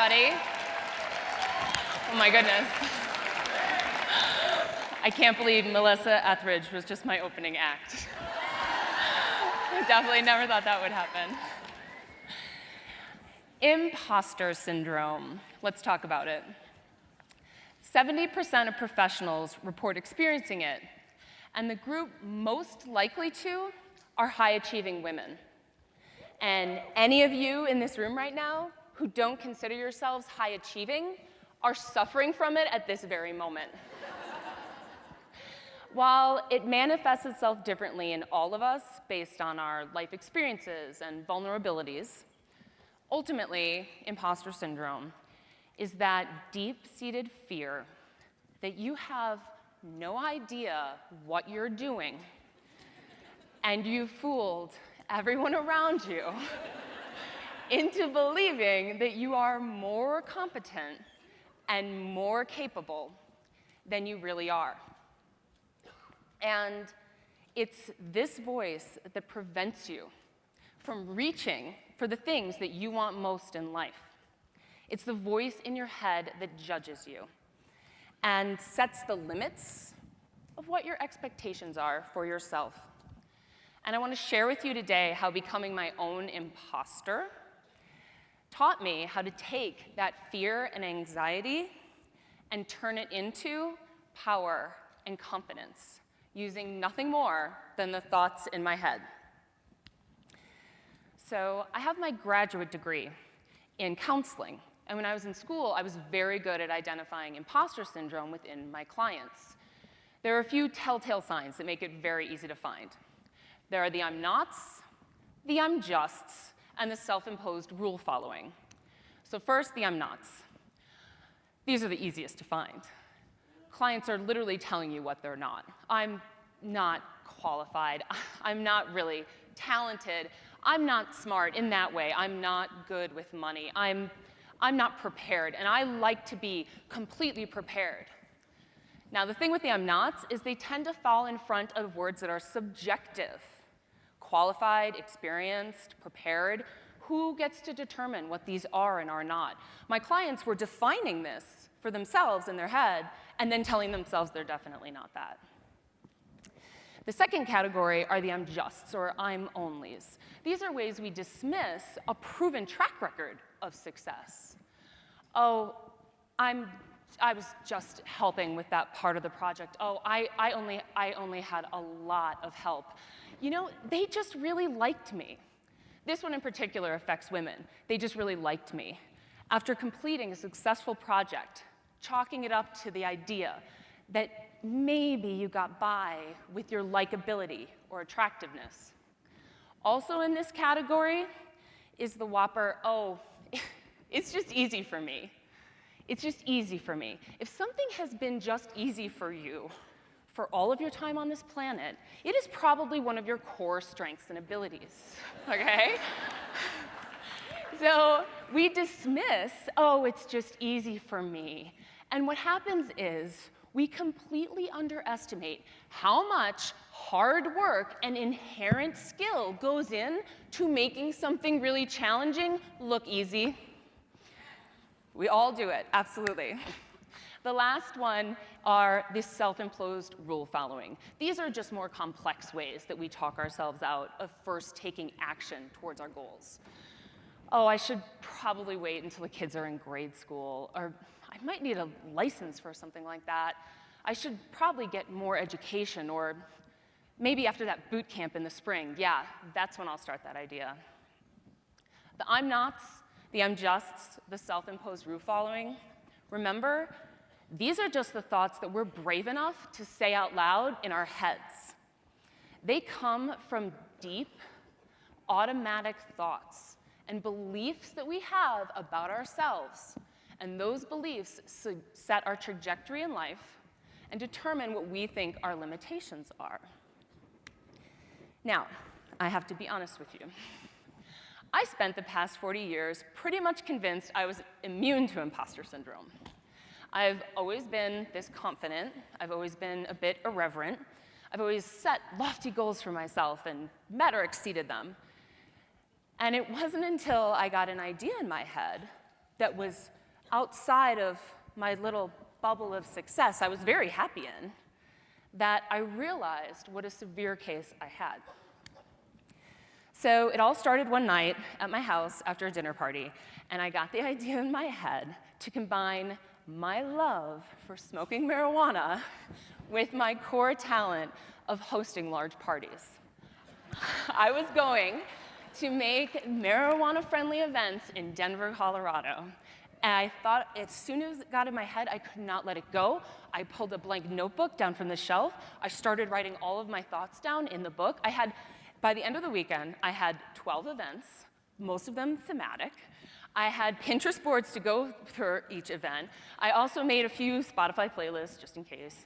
everybody. Oh my goodness. I can't believe Melissa Etheridge was just my opening act. I definitely never thought that would happen. Imposter syndrome. Let's talk about it. 70% of professionals report experiencing it, and the group most likely to are high-achieving women. And any of you in this room right now who don't consider yourselves high-achieving are suffering from it at this very moment. While it manifests itself differently in all of us based on our life experiences and vulnerabilities, ultimately, imposter syndrome is that deep-seated fear that you have no idea what you're doing, and you fooled everyone around you into believing that you are more competent and more capable than you really are. And it's this voice that prevents you from reaching for the things that you want most in life. It's the voice in your head that judges you and sets the limits of what your expectations are for yourself. And I want to share with you today how becoming my own imposter taught me how to take that fear and anxiety and turn it into power and confidence, using nothing more than the thoughts in my head. So I have my graduate degree in counseling, and when I was in school, I was very good at identifying imposter syndrome within my clients. There are a few telltale signs that make it very easy to find. There are the I'm nots, the I'm justs, and the self-imposed rule following. So first, the I'm nots. These are the easiest to find. Clients are literally telling you what they're not. I'm not qualified. I'm not really talented. I'm not smart in that way. I'm not good with money. I'm not prepared, and I like to be completely prepared. Now, the thing with the I'm nots is they tend to fall in front of words that are subjective. Qualified, experienced, prepared. Who gets to determine what these are and are not? My clients were defining this for themselves in their head and then telling themselves they're definitely not that. The second category are the I'm justs or I'm onlys. These are ways we dismiss a proven track record of success. Oh, I was just helping with that part of the project. Oh, I only had a lot of help. You know, they just really liked me. This one in particular affects women. They just really liked me. After completing a successful project, chalking it up to the idea that maybe you got by with your likability or attractiveness. Also in this category is the whopper, oh, it's just easy for me. It's just easy for me. If something has been just easy for you for all of your time on this planet, it is probably one of your core strengths and abilities, okay? So we dismiss, oh, it's just easy for me. And what happens is we completely underestimate how much hard work and inherent skill goes in to making something really challenging look easy. We all do it, absolutely. The last one are the self-imposed rule following. These are just more complex ways that we talk ourselves out of first taking action towards our goals. Oh, I should probably wait until the kids are in grade school, or I might need a license for something like that. I should probably get more education, or maybe after that boot camp in the spring. Yeah, that's when I'll start that idea. The I'm nots, the I'm justs, the self-imposed rule following. Remember, these are just the thoughts that we're brave enough to say out loud in our heads. They come from deep, automatic thoughts and beliefs that we have about ourselves. And those beliefs set our trajectory in life and determine what we think our limitations are. Now, I have to be honest with you. I spent the past 40 years pretty much convinced I was immune to imposter syndrome. I've always been this confident. I've always been a bit irreverent. I've always set lofty goals for myself and met or exceeded them. And it wasn't until I got an idea in my head that was outside of my little bubble of success I was very happy in, that I realized what a severe case I had. So it all started one night at my house after a dinner party, and I got the idea in my head to combine my love for smoking marijuana with my core talent of hosting large parties. I was going to make marijuana-friendly events in Denver, Colorado. And I thought, as soon as it got in my head, I could not let it go. I pulled a blank notebook down from the shelf. I started writing all of my thoughts down in the book. By the end of the weekend, I had 12 events, most of them thematic. I had Pinterest boards to go through each event. I also made a few Spotify playlists, just in case.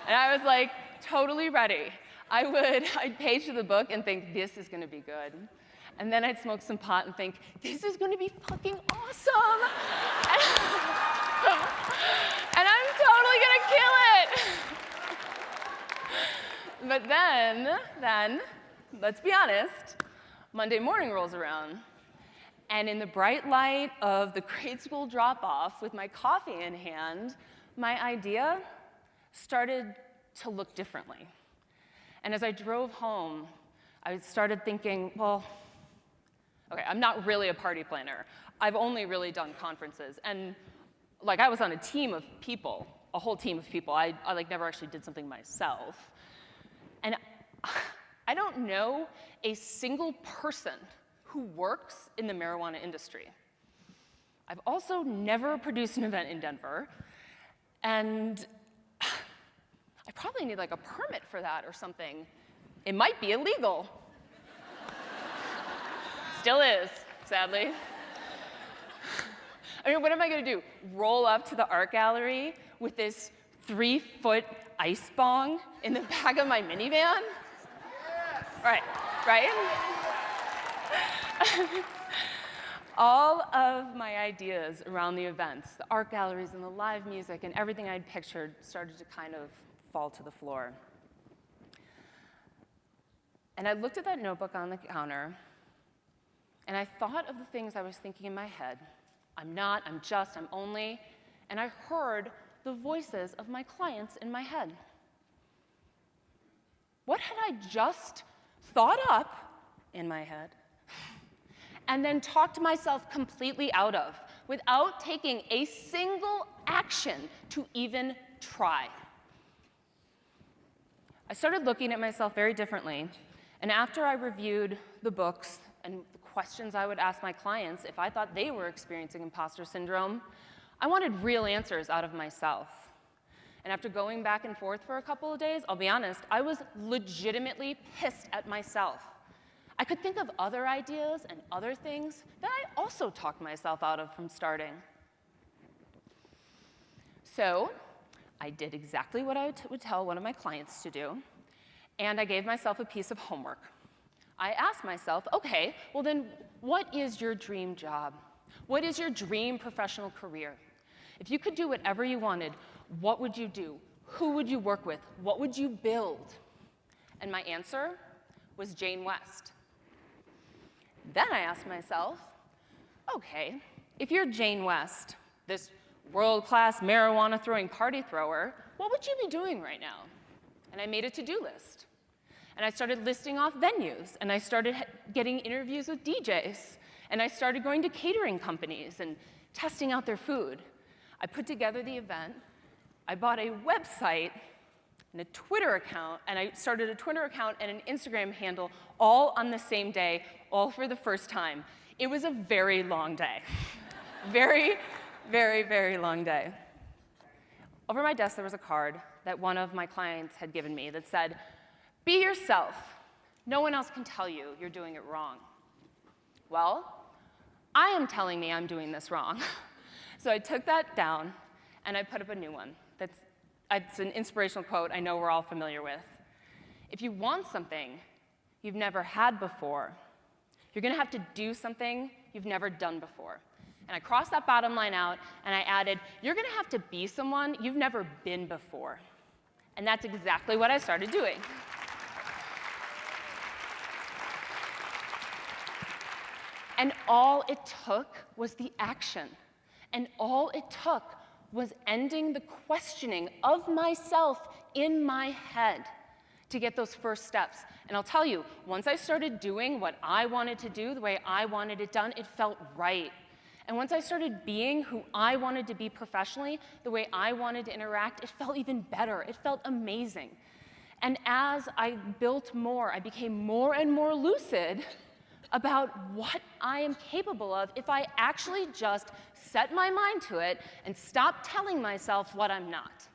And I was like, totally ready. I'd page to the book and think, this is gonna be good. And then I'd smoke some pot and think, this is gonna be fucking awesome. And I'm totally gonna kill it. But then, let's be honest, Monday morning rolls around. And in the bright light of the grade school drop-off with my coffee in hand, my idea started to look differently. And as I drove home, I started thinking, well, okay, I'm not really a party planner. I've only really done conferences. And I was on a team of people, a whole team of people. I never actually did something myself. And I don't know a single person who works in the marijuana industry. I've also never produced an event in Denver. And I probably need a permit for that or something. It might be illegal. Still is, sadly. I mean, what am I gonna do? Roll up to the art gallery with this 3-foot ice bong in the back of my minivan? Yes. Right? All of my ideas around the events, the art galleries and the live music and everything I'd pictured started to kind of fall to the floor. And I looked at that notebook on the counter, and I thought of the things I was thinking in my head. I'm not, I'm just, I'm only. And I heard the voices of my clients in my head. What had I just thought up in my head and then talked myself completely out of without taking a single action to even try? I started looking at myself very differently, and after I reviewed the books and the questions I would ask my clients if I thought they were experiencing imposter syndrome, I wanted real answers out of myself. And after going back and forth for a couple of days, I'll be honest, I was legitimately pissed at myself. I could think of other ideas and other things that I also talked myself out of from starting. So I did exactly what I would tell one of my clients to do, and I gave myself a piece of homework. I asked myself, okay, well then, what is your dream job? What is your dream professional career? If you could do whatever you wanted, what would you do? Who would you work with? What would you build? And my answer was Jane West. Then I asked myself, okay, if you're Jane West, this world-class marijuana-throwing party thrower, what would you be doing right now? And I made a to-do list. And I started listing off venues, and I started getting interviews with DJs, and I started going to catering companies and testing out their food. I put together the event, I bought a website and a Twitter account, and I started a Twitter account and an Instagram handle all on the same day, all for the first time. It was a very long day. Very, very, very long day. Over my desk, there was a card that one of my clients had given me that said, "Be yourself. No one else can tell you you're doing it wrong." Well, I am telling me I'm doing this wrong. So I took that down, and I put up a new one. It's an inspirational quote I know we're all familiar with. If you want something you've never had before, you're going to have to do something you've never done before. And I crossed that bottom line out, and I added, you're going to have to be someone you've never been before. And that's exactly what I started doing. And all it took was the action. And all it took was ending the questioning of myself in my head to get those first steps. And I'll tell you, once I started doing what I wanted to do, the way I wanted it done, it felt right. And once I started being who I wanted to be professionally, the way I wanted to interact, it felt even better. It felt amazing. And as I built more, I became more and more lucid about what I am capable of if I actually just set my mind to it and stop telling myself what I'm not.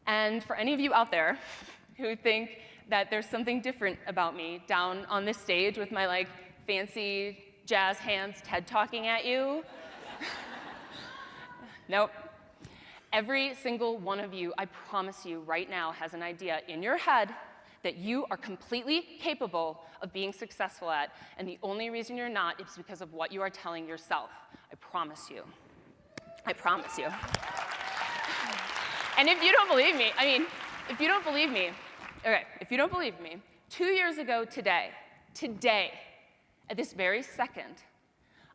And for any of you out there who think that there's something different about me down on this stage with my fancy jazz hands TED talking at you, nope. Every single one of you, I promise you right now, has an idea in your head that you are completely capable of being successful at, and the only reason you're not is because of what you are telling yourself. I promise you. I promise you. And if you don't believe me, if you don't believe me, 2 years ago today, at this very second,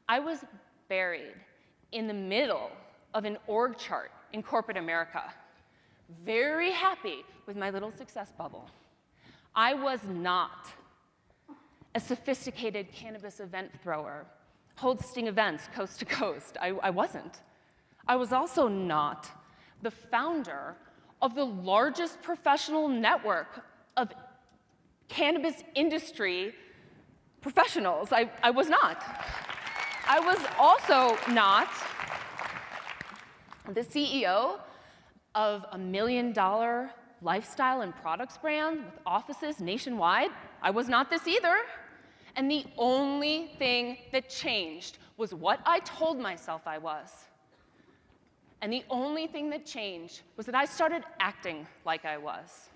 I was buried in the middle of an org chart in corporate America, very happy with my little success bubble. I was not a sophisticated cannabis event thrower, hosting events coast to coast. I wasn't. I was also not the founder of the largest professional network of cannabis industry professionals. I was not. I was also not the CEO of $1 million lifestyle and products brand with offices nationwide. I was not this either. And the only thing that changed was what I told myself I was. And the only thing that changed was that I started acting like I was.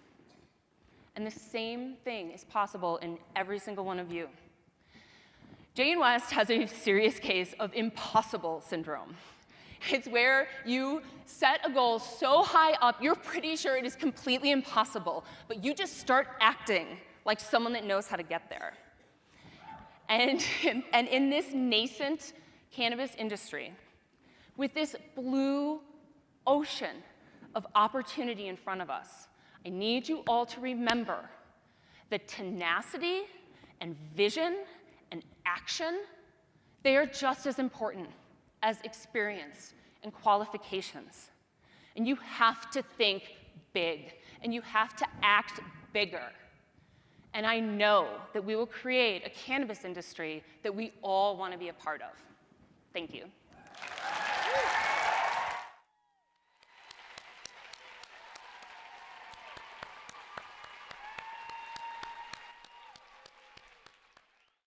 And the same thing is possible in every single one of you. Jane West has a serious case of impossible syndrome. It's where you set a goal so high up, you're pretty sure it is completely impossible, but you just start acting like someone that knows how to get there. And in this nascent cannabis industry, with this blue ocean of opportunity in front of us, I need you all to remember that tenacity and vision and action, they are just as important as experience and qualifications. And you have to think big, and you have to act bigger. And I know that we will create a cannabis industry that we all want to be a part of. Thank you.